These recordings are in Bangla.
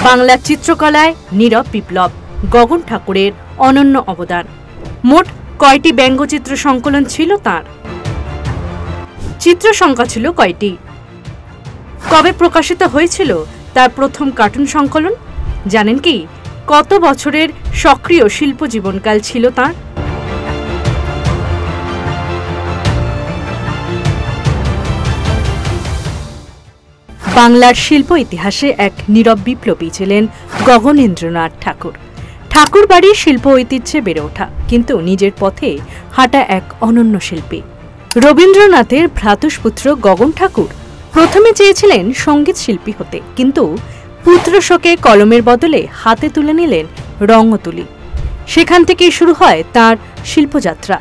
বাংলা চিত্রকলায় নীরব বিপ্লব, গগন ঠাকুরের অনন্য অবদান। মোট কয়টি ব্যঙ্গচিত্র সংকলন ছিল তাঁর? চিত্র সংখ্যা ছিল কয়টি? কবে প্রকাশিত হয়েছিল তার প্রথম কার্টুন সংকলন? জানেন কি কত বছরের সক্রিয় শিল্প জীবনকাল ছিল তাঁর? বাংলার শিল্প ইতিহাসে এক নীরব বিপ্লবী ছিলেন গগনেন্দ্রনাথ ঠাকুর। ঠাকুর বাড়ির শিল্প ঐতিহ্যে বেড়ে ওঠা, কিন্তু নিজের পথে হাঁটা এক অনন্য শিল্পী। রবীন্দ্রনাথের ভ্রাতুষ্পুত্র গগন ঠাকুর প্রথমে চেয়েছিলেন সঙ্গীত শিল্পী হতে, কিন্তু পুত্রশোকে কলমের বদলে হাতে তুলে নিলেন রং ও তুলি। সেখান থেকেই শুরু হয় তাঁর শিল্পযাত্রা।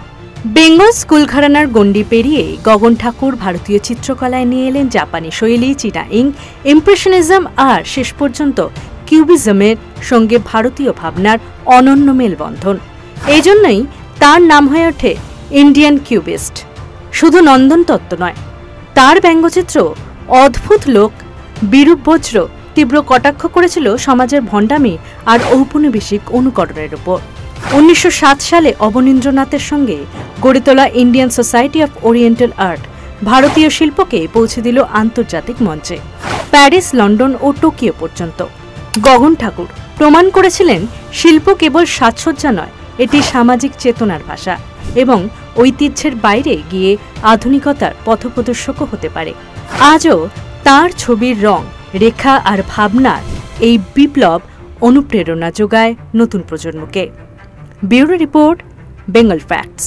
বেঙ্গল স্কুল ঘরানার গণ্ডি পেরিয়ে গগন ঠাকুর ভারতীয় চিত্রকলায় নিয়ে এলেন জাপানি শৈলী, চীনা ইঙ্ক, ইম্প্রেশনিজম আর শেষ পর্যন্ত কিউবিজমের সঙ্গে ভারতীয় ভাবনার অনন্য মেলবন্ধন। এই জন্যই তার নাম হয়ে ওঠে ইন্ডিয়ান কিউবিস্ট। শুধু নন্দন তত্ত্ব নয়, তার ব্যঙ্গচিত্র অদ্ভুত লোক, বিরূপ বজ্র তীব্র কটাক্ষ করেছিল সমাজের ভণ্ডামি আর ঔপনিবেশিক অনুকরণের উপর। 1907 সালে অবনীন্দ্রনাথের সঙ্গে গড়ে তোলা Indian society of oriental art ভারতীয় শিল্পকে পৌঁছে দিল আন্তর্জাতিক মঞ্চে, প্যারিস, লন্ডন ও টোকিও পর্যন্ত। গগন ঠাকুর প্রমাণ করেছিলেন শিল্প কেবল সাজসজ্জা নয়, এটি সামাজিক চেতনার ভাষা এবং ঐতিহ্যের বাইরে গিয়ে আধুনিকতার পথপ্রদর্শকও হতে পারে। আজও তার ছবির রং, রেখা আর ভাবনার এই বিপ্লব অনুপ্রেরণা যোগায় নতুন প্রজন্মকে। Bureau report, Bengal facts.